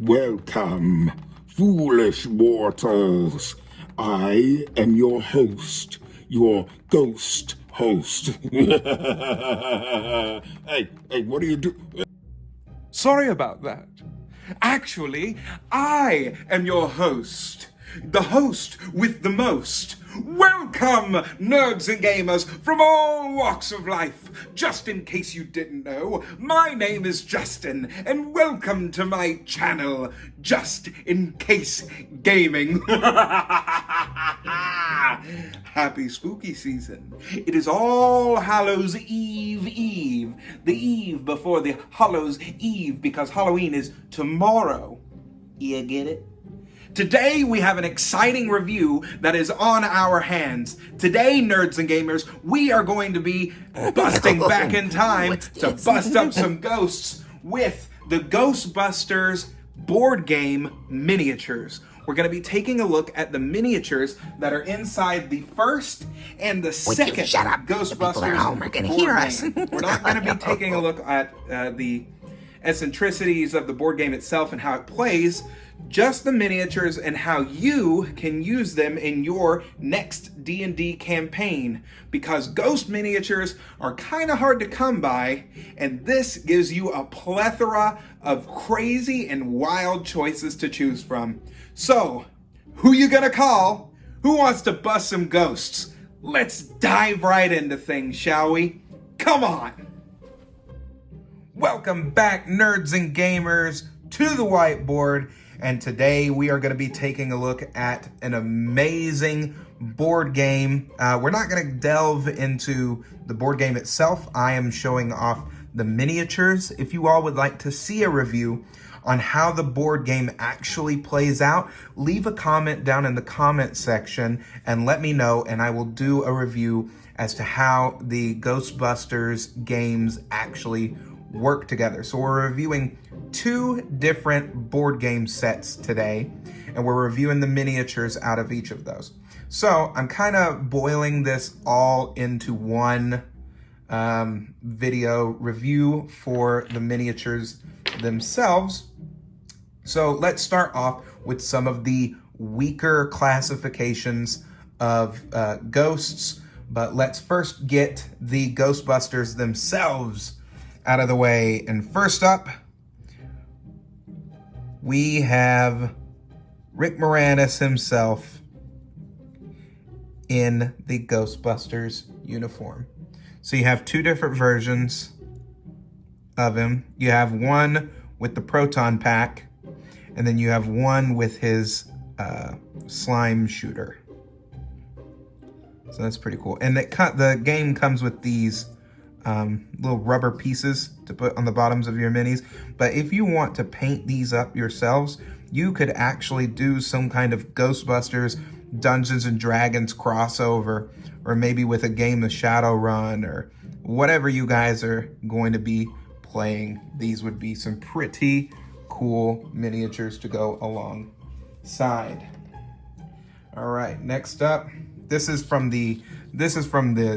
Welcome, foolish mortals. I am your host, your ghost host. Hey, what do you do? Sorry about that. Actually, I am your host. The host with the most. Welcome, nerds and gamers from all walks of life. Just in case you didn't know, my name is Justin, and welcome to my channel, Just in Case Gaming. Happy spooky season. It is All Hallows Eve, the eve before the Hallows Eve, because Halloween is tomorrow. You get it? Today we have an exciting review that is on our hands. Today, nerds and gamers, we are going to be busting back in time to bust up some ghosts with the Ghostbusters board game miniatures. We're going to be taking a look at the miniatures that are inside the first and the second Ghostbusters board game. We're not going to be taking a look at the eccentricities of the board game itself and how it plays, just the miniatures and how you can use them in your next D&D campaign, because ghost miniatures are kind of hard to come by, and this gives you a plethora of crazy and wild choices to choose from. So, who you gonna call? Who wants to bust some ghosts? Let's dive right into things, shall we? Come on! Welcome back, nerds and gamers, to the whiteboard. And today we are going to be taking a look at an amazing board game. We're not going to delve into the board game itself. I am showing off the miniatures. If you all would like to see a review on how the board game actually plays out, leave a comment down in the comment section and let me know, and I will do a review as to how the Ghostbusters games actually work together. So we're reviewing two different board game sets today, and we're reviewing the miniatures out of each of those. So I'm kind of boiling this all into one video review for the miniatures themselves. So let's start off with some of the weaker classifications of ghosts, but let's first get the Ghostbusters themselves out of the way. And first up, we have Rick Moranis himself in the Ghostbusters uniform. So you have two different versions of him. You have one with the proton pack, and then you have one with his slime shooter. So that's pretty cool. And the game comes with these little rubber pieces to put on the bottoms of your minis. But if you want to paint these up yourselves, you could actually do some kind of Ghostbusters Dungeons and Dragons crossover, or maybe with a game of Shadowrun, or whatever you guys are going to be playing. These would be some pretty cool miniatures to go alongside. All right, next up, this is from the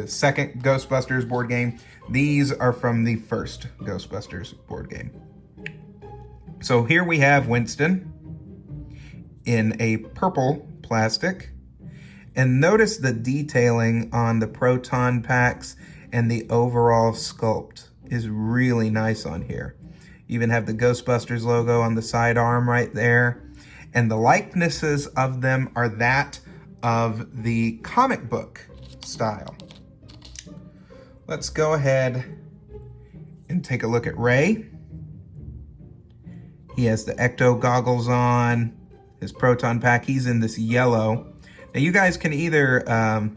second Ghostbusters board game. These are from the first Ghostbusters board game. So here we have Winston in a purple plastic. And notice the detailing on the proton packs and the overall sculpt is really nice on here. You even have the Ghostbusters logo on the sidearm right there. And the likenesses of them are that of the comic book style. Let's go ahead and take a look at Ray. He has the ecto goggles on, his proton pack. He's in this yellow. Now you guys can either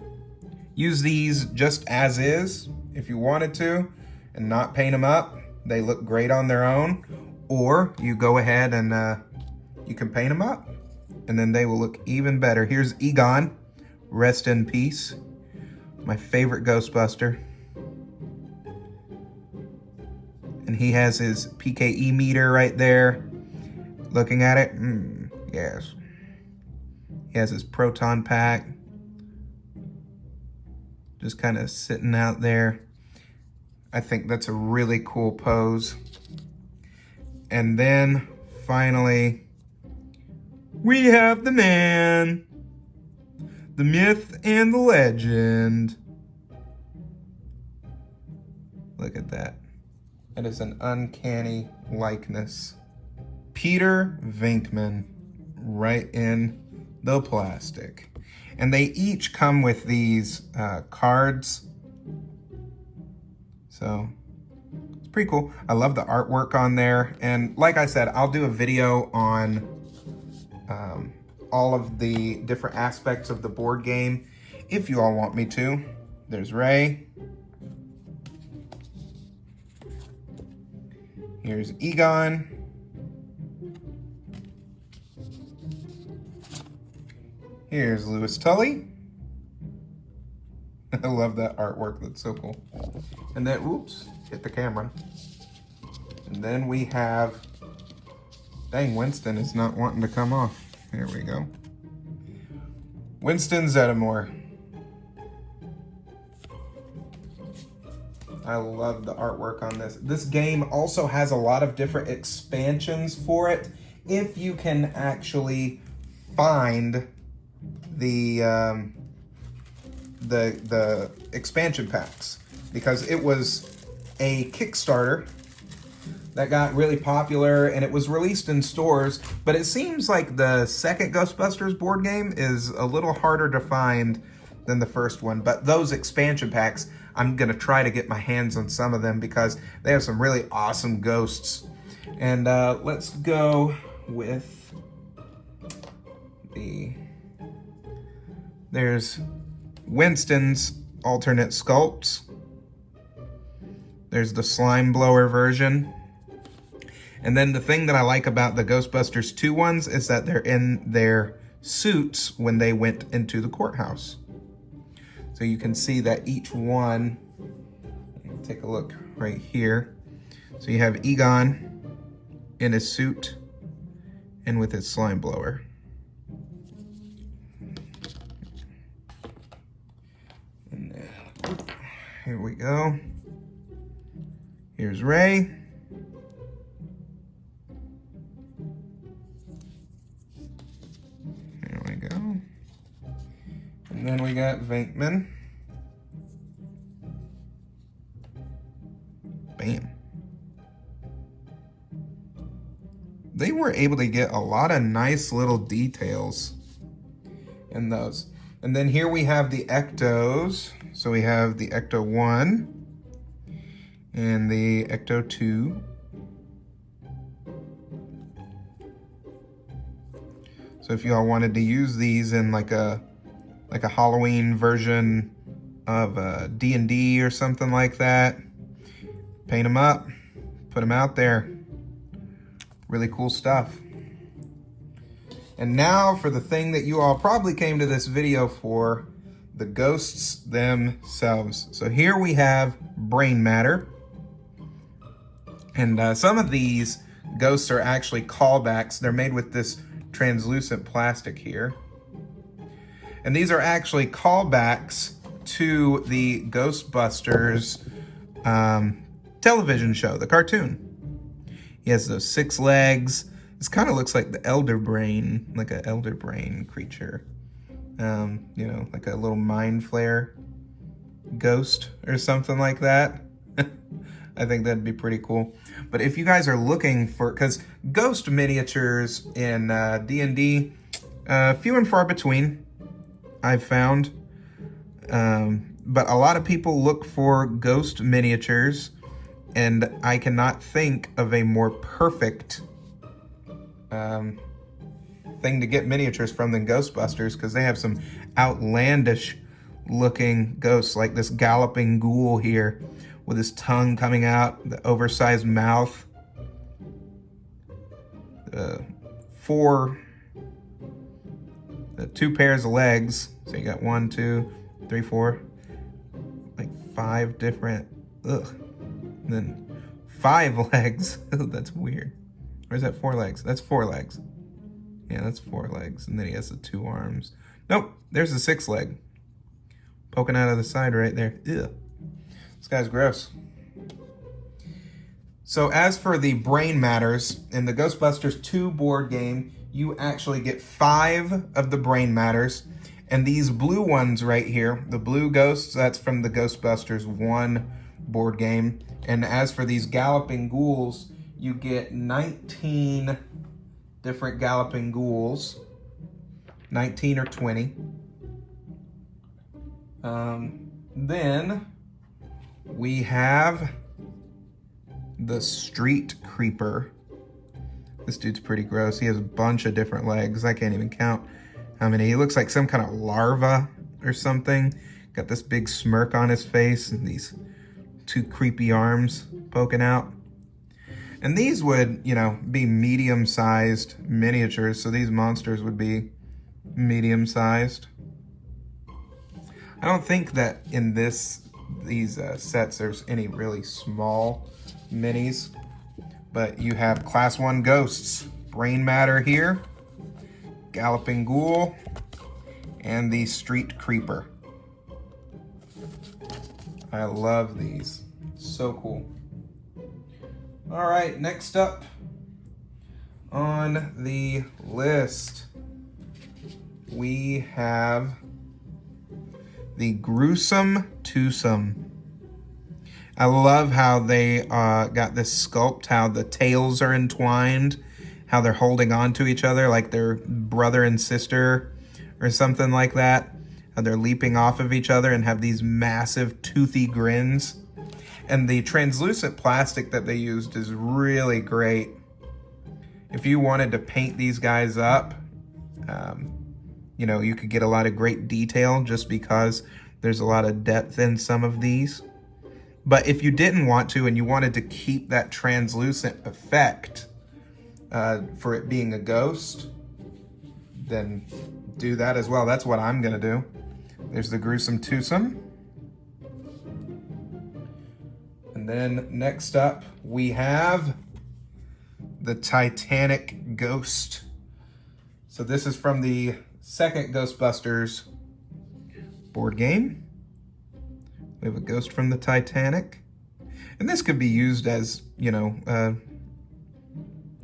use these just as is if you wanted to and not paint them up. They look great on their own. Or you go ahead and you can paint them up, and then they will look even better. Here's Egon, rest in peace. My favorite Ghostbuster. And he has his PKE meter right there. Looking at it, yes. He has his proton pack. Just kind of sitting out there. I think that's a really cool pose. And then finally, we have the man, the myth and the legend. Look at that. That is an uncanny likeness. Peter Venkman, right in the plastic. And they each come with these cards. So it's pretty cool. I love the artwork on there. And like I said, I'll do a video on all of the different aspects of the board game if you all want me to. There's Ray. Here's Egon. Here's Louis Tully. I love that artwork. That's so cool. And then, oops, hit the camera. And then we have, dang, Winston is not wanting to come off. There we go. Winston Zeddemore. I love the artwork on this. This game also has a lot of different expansions for it, if you can actually find the expansion packs, because it was a Kickstarter that got really popular and it was released in stores, but it seems like the second Ghostbusters board game is a little harder to find than the first one. But those expansion packs, I'm gonna try to get my hands on some of them because they have some really awesome ghosts. And let's go with there's Winston's alternate sculpts. There's the slime blower version. And then the thing that I like about the Ghostbusters 2 ones is that they're in their suits when they went into the courthouse. So you can see that each one, take a look right here. So you have Egon in his suit and with his slime blower. And then, here we go. Here's Ray. There we go. And then we got Venkman. Bam. They were able to get a lot of nice little details in those. And then here we have the Ectos. So we have the Ecto 1 and the Ecto 2. So if you all wanted to use these in like a Halloween version of D&D or something like that, paint them up, put them out there. Really cool stuff. And now for the thing that you all probably came to this video for, the ghosts themselves. So here we have brain matter. And some of these ghosts are actually callbacks. They're made with this translucent plastic here. And these are actually callbacks to the Ghostbusters television show, the cartoon. He has those 6 legs. This kind of looks like the Elder Brain, like an Elder Brain creature. You know, like a little mind flare ghost or something like that. I think that'd be pretty cool. But if you guys are looking for, because ghost miniatures in D&D, few and far between, I've found. But a lot of people look for ghost miniatures, and I cannot think of a more perfect thing to get miniatures from than Ghostbusters, because they have some outlandish looking ghosts, like this galloping ghoul here with his tongue coming out, the oversized mouth, 2 pairs of legs. So you got 1, 2, 3, 4, like 5 different, and then 5 legs. That's weird. Or is that 4 legs? That's 4 legs. Yeah, that's 4 legs. And then he has the 2 arms. Nope, there's the 6th leg. Poking out of the side right there. Ew. This guy's gross. So as for the brain matters, in the Ghostbusters 2 board game, you actually get 5 of the brain matters. And these blue ones right here, the blue ghosts, that's from the Ghostbusters 1 board game. And as for these galloping ghouls, you get 19 different galloping ghouls. 19 or 20. Then we have the street creeper. This dude's pretty gross. He has a bunch of different legs. I can't even count how many. He looks like some kind of larva or something. Got this big smirk on his face and these 2 creepy arms poking out. And these would, you know, be medium-sized miniatures. So these monsters would be medium-sized. I don't think that in these sets there's any really small minis, but you have class 1 ghosts, brain matter here, galloping ghoul, and the street creeper. I love these, so cool. All right, next up on the list, we have the Gruesome Twosome. I love how they got this sculpt, how the tails are entwined, how they're holding on to each other like they're brother and sister or something like that. How they're leaping off of each other and have these massive toothy grins. And the translucent plastic that they used is really great. If you wanted to paint these guys up, you know, you could get a lot of great detail just because there's a lot of depth in some of these. But if you didn't want to and you wanted to keep that translucent effect for it being a ghost, then do that as well. That's what I'm gonna do. There's the Gruesome Twosome. And then next up, we have the Titanic Ghost. So this is from the second Ghostbusters board game. We have a ghost from the Titanic. And this could be used as, you know,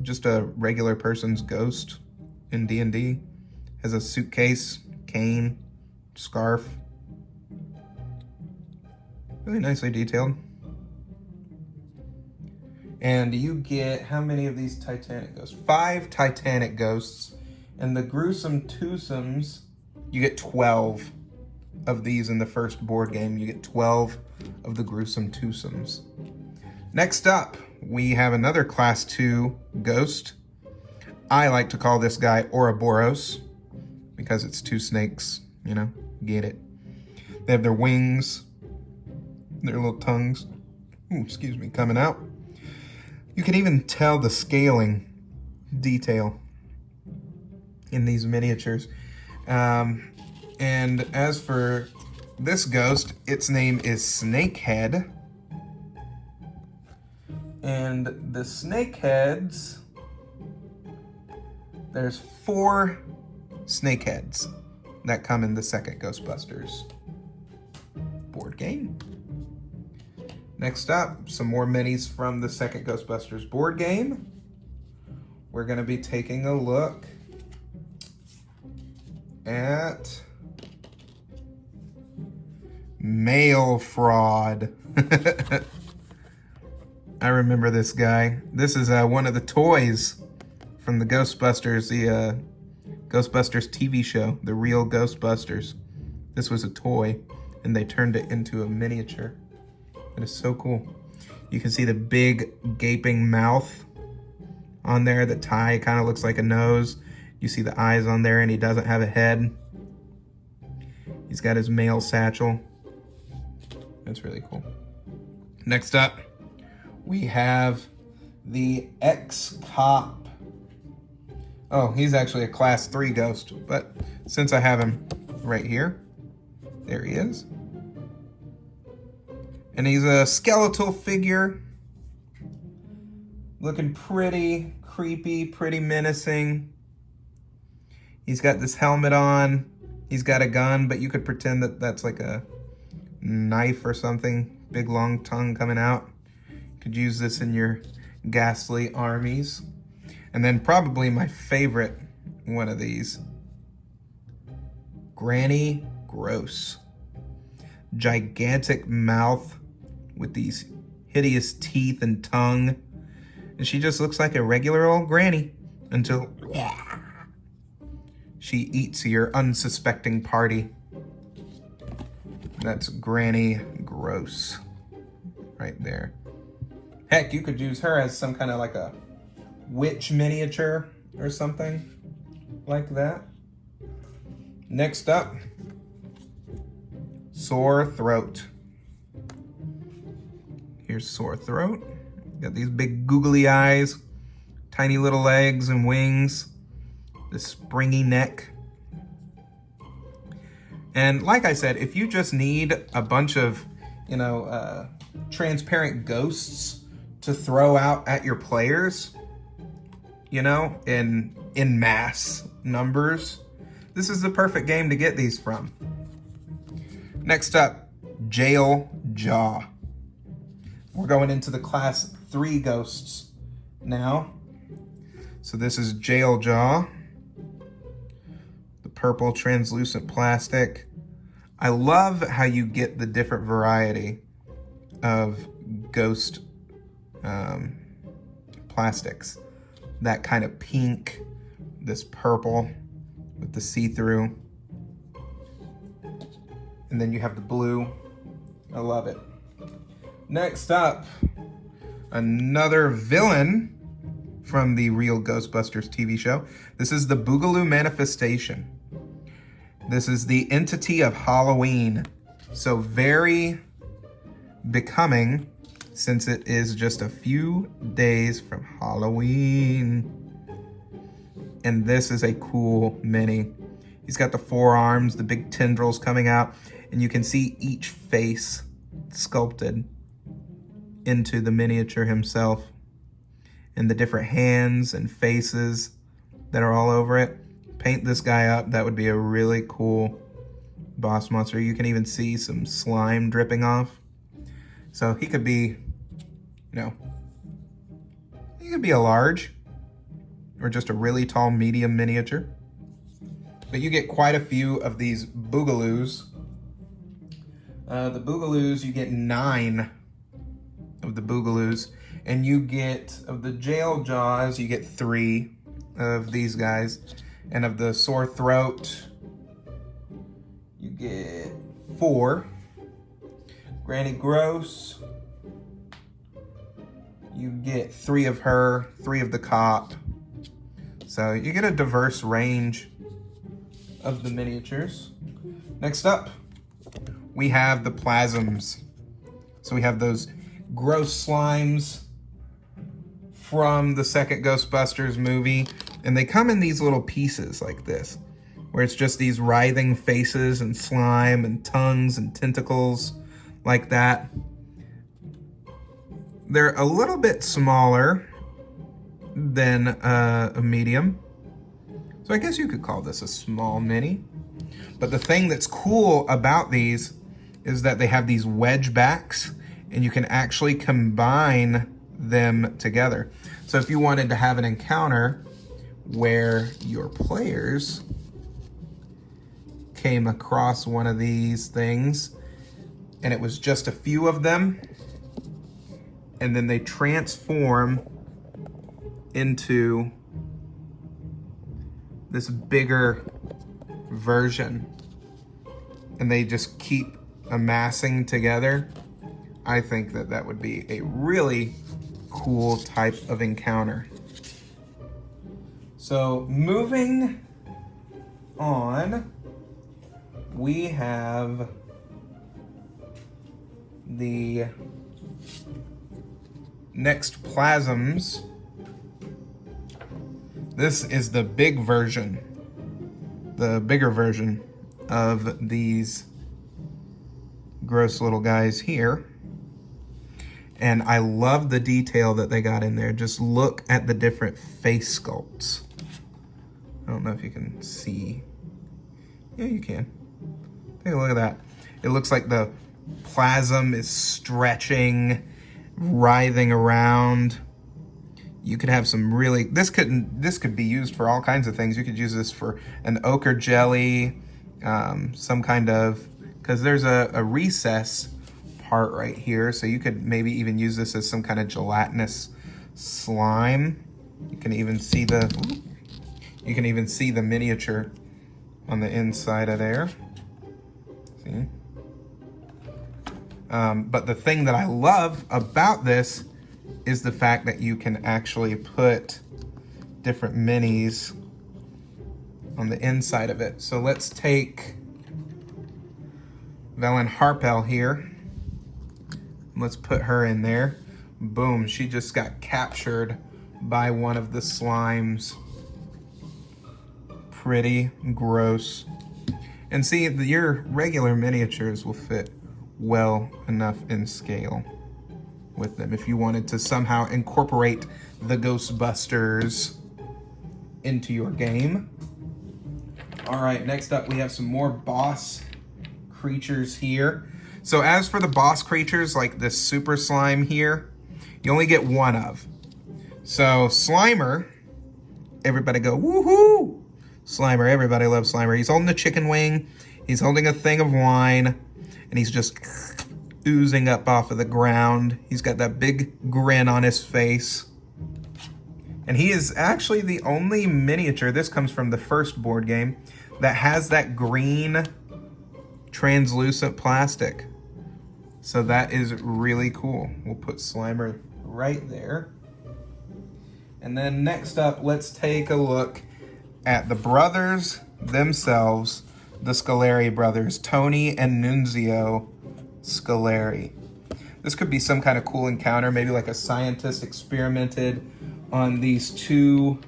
just a regular person's ghost in D&D. Has a suitcase, cane, scarf. Really nicely detailed. And you get, how many of these Titanic ghosts? 5 Titanic ghosts. And the Gruesome Twosomes, you get 12 of these in the first board game. You get 12 of the Gruesome Twosomes. Next up, we have another Class 2 ghost. I like to call this guy Ouroboros because it's 2 snakes, you know, get it. They have their wings, their little tongues, coming out. You can even tell the scaling detail in these miniatures. And as for this ghost, its name is Snakehead. And the snakeheads, there's 4 snakeheads that come in the second Ghostbusters board game. Next up, some more minis from the second Ghostbusters board game. We're gonna be taking a look at Mail Fraud. I remember this guy. This is one of the toys from the Ghostbusters, the Ghostbusters TV show, The Real Ghostbusters. This was a toy, and they turned it into a miniature. It is so cool. You can see the big gaping mouth on there. The tie kind of looks like a nose. You see the eyes on there, and he doesn't have a head. He's got his mail satchel. That's really cool. Next up, we have the Ex-Cop. Oh, he's actually a Class 3 ghost, but since I have him right here, there he is. And he's a skeletal figure, looking pretty creepy, pretty menacing. He's got this helmet on. He's got a gun, but you could pretend that that's like a knife or something. Big long tongue coming out. You could use this in your ghastly armies. And then probably my favorite one of these, Granny Gross. Gigantic mouth with these hideous teeth and tongue. And she just looks like a regular old granny until she eats your unsuspecting party. That's Granny Gross right there. Heck, you could use her as some kind of like a witch miniature or something like that. Next up, Sore Throat. Here's Sore Throat. Got these big googly eyes, tiny little legs and wings, this springy neck. And like I said, if you just need a bunch of, transparent ghosts to throw out at your players, in mass numbers, this is the perfect game to get these from. Next up, Jail Jaw. We're going into the class 3 ghosts now. So this is Jail Jaw. The purple translucent plastic. I love how you get the different variety of ghost plastics. That kind of pink, this purple with the see-through. And then you have the blue. I love it. Next up, another villain from the real Ghostbusters TV show. This is the Boogaloo Manifestation. This is the entity of Halloween. So very becoming, since it is just a few days from Halloween. And this is a cool mini. He's got the 4 arms, the big tendrils coming out, and you can see each face sculpted into the miniature himself, and the different hands and faces that are all over it. Paint this guy up. That would be a really cool boss monster. You can even see some slime dripping off. So he could be, he could be a large or just a really tall medium miniature. But you get quite a few of these Boogaloos. The Boogaloos, you get 9 of the Boogaloos. And you get, of the Jail Jaws, you get 3 of these guys. And of the Sore Throat, you get 4. Granny Gross, you get 3 of her, 3 of the cop. So you get a diverse range of the miniatures. Next up, we have the Plasms. So we have those gross slimes from the second Ghostbusters movie. And they come in these little pieces like this, where it's just these writhing faces and slime and tongues and tentacles like that. They're a little bit smaller than a medium. So I guess you could call this a small mini. But the thing that's cool about these is that they have these wedge backs, and you can actually combine them together. So if you wanted to have an encounter where your players came across one of these things and it was just a few of them, and then they transform into this bigger version and they just keep amassing together, I think that that would be a really cool type of encounter. So moving on, we have the next Plasms. This is the big version, the bigger version of these gross little guys here. And I love the detail that they got in there. Just look at the different face sculpts. I don't know if you can see. Yeah, you can. Take a look at that. It looks like the plasm is stretching, writhing around, You could have some really, this could be used for all kinds of things. You could use this for an ochre jelly, some kind of, because there's a recess part right here, so you could maybe even use this as some kind of gelatinous slime. You can even see the miniature on the inside of there. See? But the thing that I love about this is the fact that you can actually put different minis on the inside of it. So let's take Velen Harpel here. Let's put her in there. Boom, she just got captured by one of the slimes. Pretty gross. And see, your regular miniatures will fit well enough in scale with them if you wanted to somehow incorporate the Ghostbusters into your game. All right, next up we have some more boss creatures here. So as for the boss creatures, like this super slime here, you only get one of. So Slimer, everybody go woohoo! Slimer, everybody loves Slimer. He's holding a chicken wing, he's holding a thing of wine, and he's just oozing up off of the ground. He's got that big grin on his face. And he is actually the only miniature, this comes from the first board game, that has that green translucent plastic. So that is really cool. We'll put Slimer right there. And then next up, let's take a look at the brothers themselves, the Scoleri brothers, Tony and Nunzio Scoleri. This could be some kind of cool encounter, maybe like a scientist experimented on these two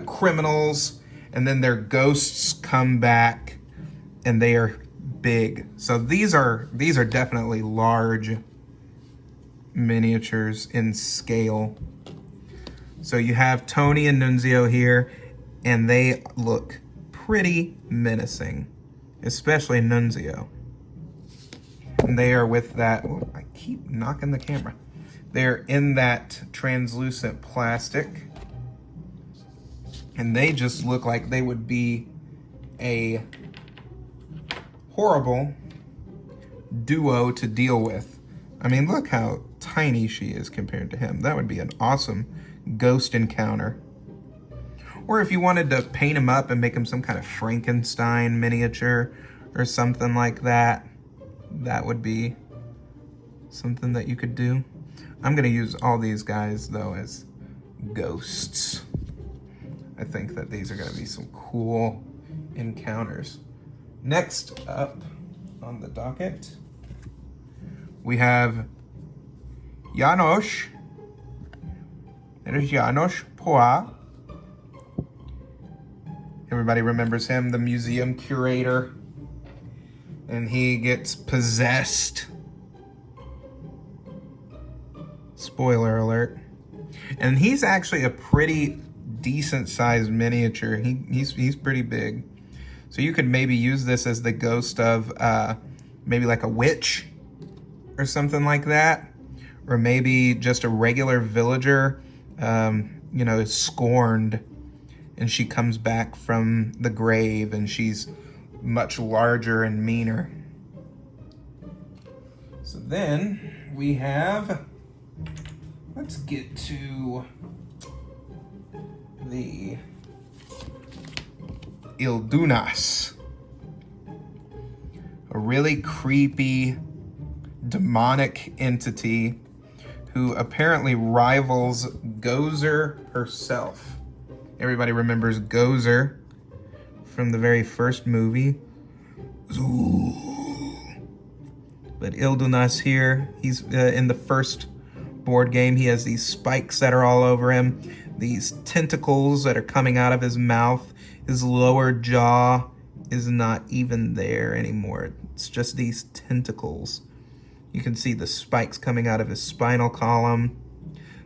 criminals, and then their ghosts come back and they are big. So these are definitely large miniatures in scale. So you have Tony and Nunzio here, and they look pretty menacing, especially Nunzio. And they are with that, oh, I keep knocking the camera. They're in that translucent plastic, and they just look like they would be a horrible duo to deal with. I mean, look how tiny she is compared to him. That would be an awesome ghost encounter. Or if you wanted to paint him up and make him some kind of Frankenstein miniature or something like that, that would be something that you could do. I'm gonna use all these guys though as ghosts. I think that these are gonna be some cool encounters. Next up on the docket, we have Janos. There's Janos Poa. Everybody remembers him, the museum curator. And he gets possessed. Spoiler alert. And he's actually a pretty decent sized miniature. He's pretty big. So you could maybe use this as the ghost of maybe like a witch or something like that. Or maybe just a regular villager, you know, is scorned and she comes back from the grave and she's much larger and meaner. So then we have, let's get to the Ildunas, a really creepy demonic entity who apparently rivals Gozer herself. Everybody remembers Gozer from the very first movie. But Ildunas here, he's in the first board game. He has these spikes that are all over him, these tentacles that are coming out of his mouth. His lower jaw is not even there anymore. It's just these tentacles. You can see the spikes coming out of his spinal column.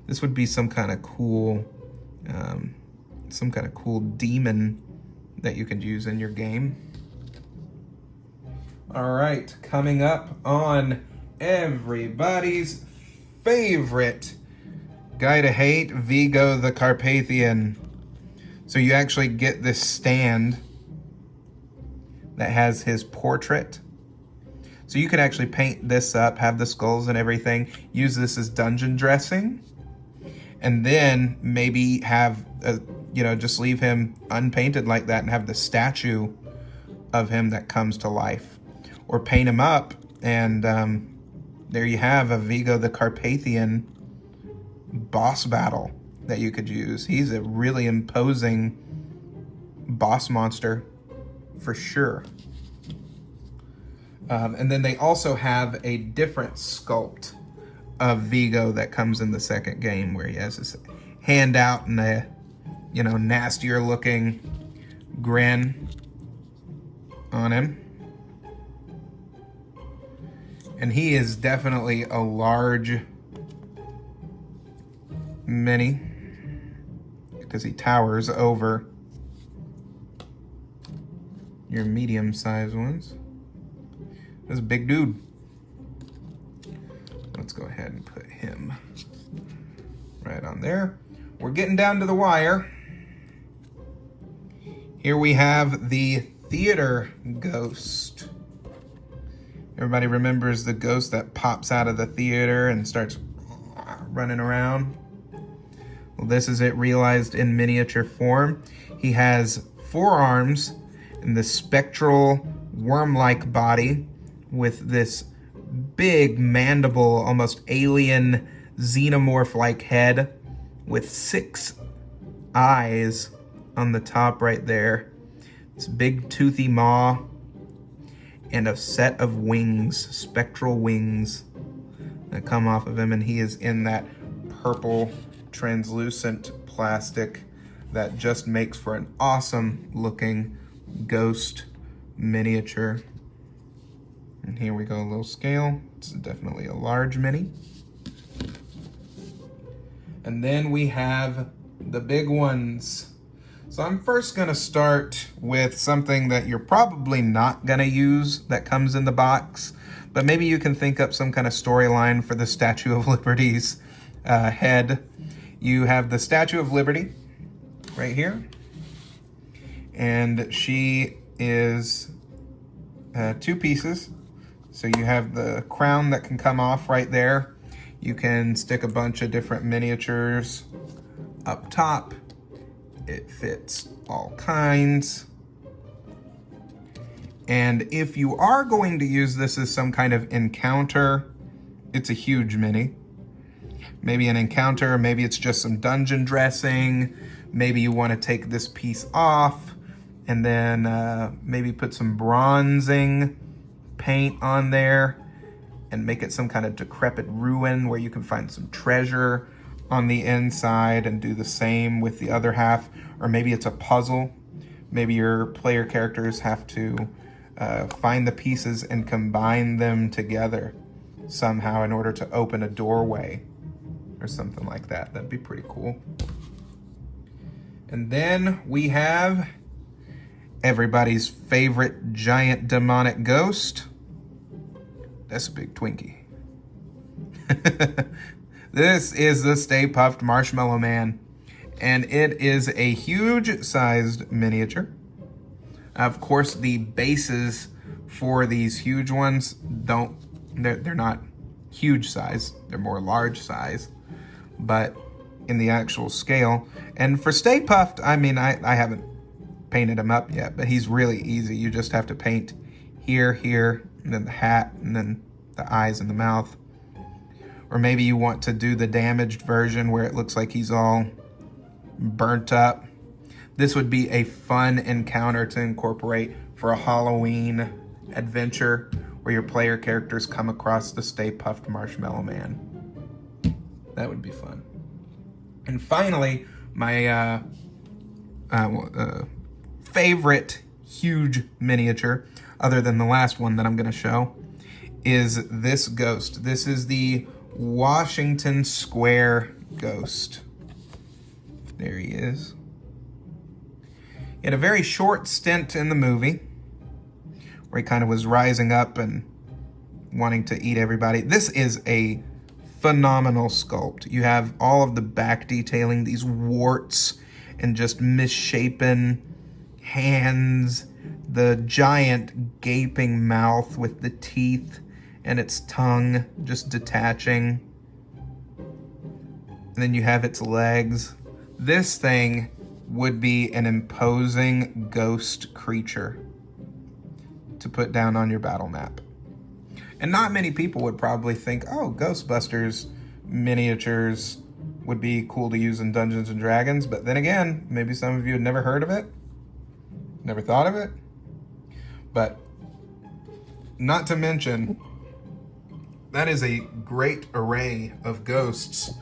This would be some kind of cool demon that you could use in your game. All right, coming up on everybody's favorite Guy to hate, Vigo the Carpathian. So you actually get this stand that has his portrait. So you could actually paint this up, have the skulls and everything, use this as dungeon dressing, and then maybe have, just leave him unpainted like that and have the statue of him that comes to life. Or paint him up, and there you have a Vigo the Carpathian boss battle that you could use. He's a really imposing boss monster for sure. And then they also have a different sculpt of Vigo that comes in the second game, where he has his hand out and a, nastier looking grin on him. And he is definitely a large mini because he towers over your medium-sized ones. That's a big dude. Let's go ahead and put him right on there. We're getting down to the wire. Here we have the theater ghost. Everybody remembers the ghost that pops out of the theater and starts running around. Well, this is it realized in miniature form. He has 4 arms and the spectral worm-like body with this big mandible, almost alien xenomorph-like head with 6 eyes on the top right there. This big toothy maw and a set of wings, spectral wings that come off of him, and he is in that purple translucent plastic that just makes for an awesome looking ghost miniature. And here we go, a little scale. It's definitely a large mini. And then we have the big ones. So I'm first gonna start with something that you're probably not gonna use that comes in the box, but maybe you can think up some kind of storyline for the Statue of Liberty's head. You have the Statue of Liberty right here, and she is 2 pieces. So you have the crown that can come off right there. You can stick a bunch of different miniatures up top. It fits all kinds. And if you are going to use this as some kind of encounter, it's a huge mini. Maybe an encounter, maybe it's just some dungeon dressing. Maybe you want to take this piece off and then maybe put some bronzing paint on there and make it some kind of decrepit ruin where you can find some treasure on the inside, and do the same with the other half. Or maybe it's a puzzle. Maybe your player characters have to find the pieces and combine them together somehow in order to open a doorway or something like that. That'd be pretty cool. And then we have everybody's favorite giant demonic ghost. That's a big Twinkie. This is the Stay Puft Marshmallow Man, and it is a huge-sized miniature. Of course, the bases for these huge ones they're not huge size, they're more large size, but in the actual scale. And for Stay Puft, I mean, I haven't painted him up yet, but he's really easy. You just have to paint here, and then the hat, and then the eyes and the mouth. Or maybe you want to do the damaged version where it looks like he's all burnt up. This would be a fun encounter to incorporate for a Halloween adventure where your player characters come across the Stay Puft Marshmallow Man. That would be fun. And finally, my favorite huge miniature, other than the last one that I'm going to show, is this ghost. This is the Washington Square Ghost. There he is. He had a very short stint in the movie where he kind of was rising up and wanting to eat everybody. This is a phenomenal sculpt. You have all of the back detailing, these warts and just misshapen hands, the giant gaping mouth with the teeth and its tongue just detaching. And then you have its legs. This thing would be an imposing ghost creature to put down on your battle map. And not many people would probably think, oh, Ghostbusters miniatures would be cool to use in Dungeons and Dragons. But then again, maybe some of you had never heard of it, never thought of it. But not to mention, that is a great array of ghosts.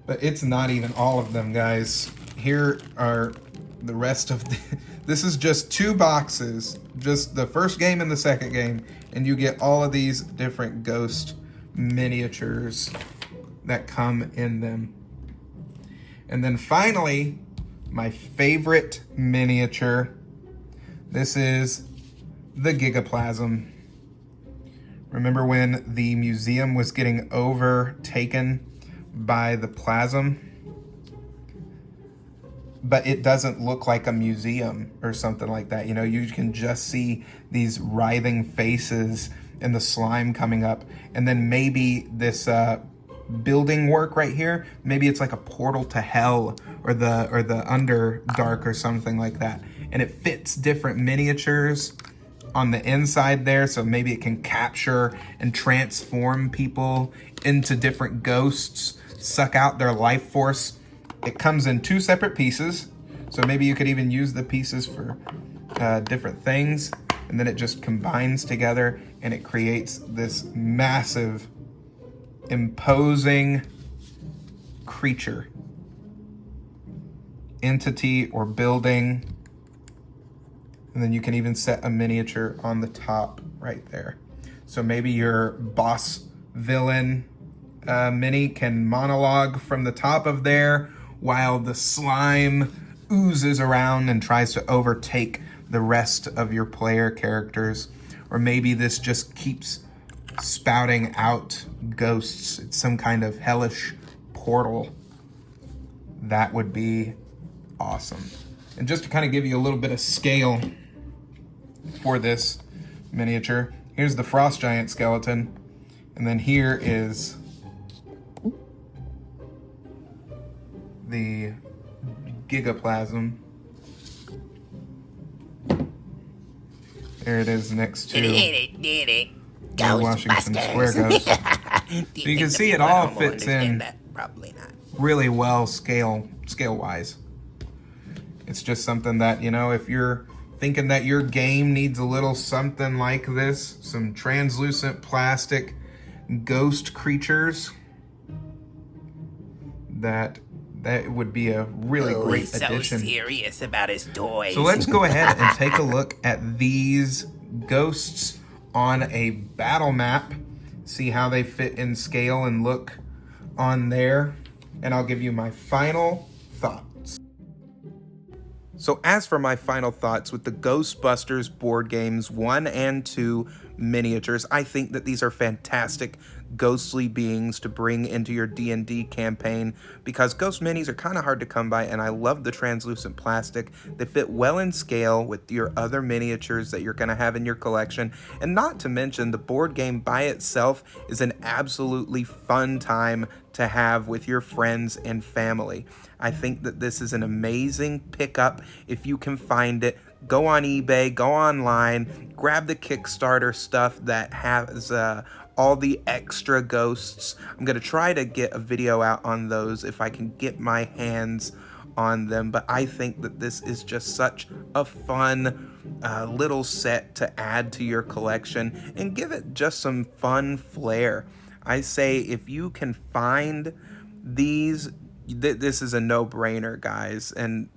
But it's not even all of them, guys. Here are the rest of the... This is just 2 boxes, just the first game and the second game, and you get all of these different ghost miniatures that come in them. And then finally, my favorite miniature. This is the Gigaplasm. Remember when the museum was getting overtaken by the plasm? But it doesn't look like a museum or something like that. You know, you can just see these writhing faces and the slime coming up. And then maybe this building work right here, maybe it's like a portal to hell or the Underdark or something like that. And it fits different miniatures on the inside there, so maybe it can capture and transform people into different ghosts, suck out their life force. It comes in 2 separate pieces, so maybe you could even use the pieces for different things, and then it just combines together and it creates this massive, imposing creature, entity, or building. And then you can even set a miniature on the top right there. So maybe your boss villain mini can monologue from the top of there while the slime oozes around and tries to overtake the rest of your player characters. Or maybe this just keeps spouting out ghosts. It's some kind of hellish portal. That would be awesome. And just to kind of give you a little bit of scale for this miniature, here's the Frost Giant skeleton, and then here is the Gigaplasm. There it is next to the Washington Square Ghost. So you can see it all fits in Probably not. really well scale-wise. It's just something that, you know, if you're thinking that your game needs a little something like this, some translucent plastic ghost creatures, that would be a really great addition. So serious about his toys. So let's go ahead and take a look at these ghosts on a battle map, see how they fit in scale and look on there, and I'll give you my final thoughts. So as for my final thoughts with the Ghostbusters board games 1 and 2 miniatures, I think that these are fantastic ghostly beings to bring into your D&D campaign, because ghost minis are kind of hard to come by, and I love the translucent plastic. They fit well in scale with your other miniatures that you're going to have in your collection, and not to mention the board game by itself is an absolutely fun time to have with your friends and family. I think that this is an amazing pickup if you can find it. Go on eBay, go online, grab the Kickstarter stuff that has all the extra ghosts. I'm going to try to get a video out on those if I can get my hands on them, but I think that this is just such a fun little set to add to your collection and give it just some fun flair. I say if you can find these, this is a no-brainer, guys, and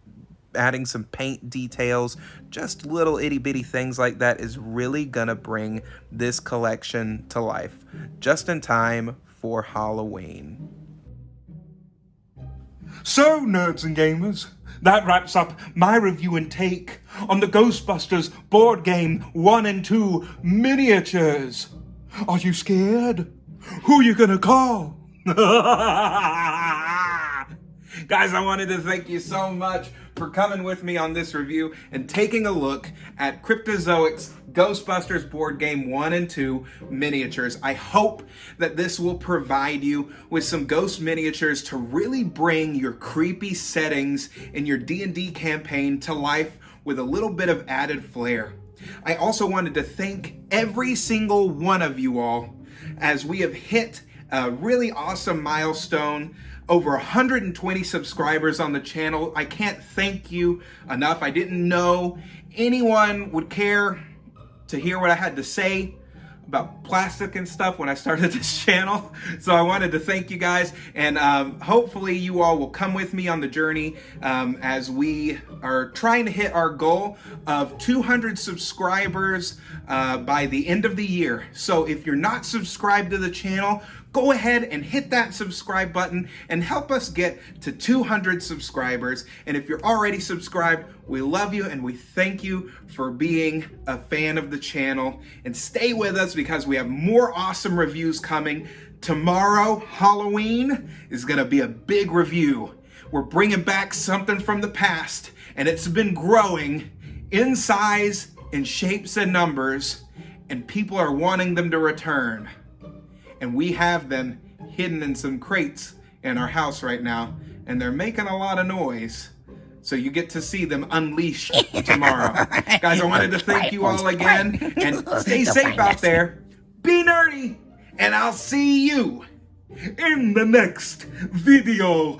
adding some paint details, just little itty-bitty things like that is really gonna bring this collection to life, just in time for Halloween. So, nerds and gamers, that wraps up my review and take on the Ghostbusters board game 1 and 2 miniatures. Are you scared? Who you gonna call? Guys, I wanted to thank you so much for coming with me on this review and taking a look at Cryptozoic's Ghostbusters board game 1 and 2 miniatures. I hope that this will provide you with some ghost miniatures to really bring your creepy settings in your D&D campaign to life with a little bit of added flair. I also wanted to thank every single one of you all as we have hit a really awesome milestone, over 120 subscribers on the channel. I can't thank you enough. I didn't know anyone would care to hear what I had to say about plastic and stuff when I started this channel. So I wanted to thank you guys, and hopefully you all will come with me on the journey as we are trying to hit our goal of 200 subscribers by the end of the year. So if you're not subscribed to the channel, go ahead and hit that subscribe button and help us get to 200 subscribers. And if you're already subscribed, we love you and we thank you for being a fan of the channel. And stay with us because we have more awesome reviews coming. Tomorrow, Halloween, is gonna be a big review. We're bringing back something from the past, and it's been growing in size, in shapes and numbers, and people are wanting them to return. And we have them hidden in some crates in our house right now, and they're making a lot of noise. So you get to see them unleashed tomorrow. Guys, I wanted to thank you all again, and stay safe out there. Be nerdy, and I'll see you In the next video.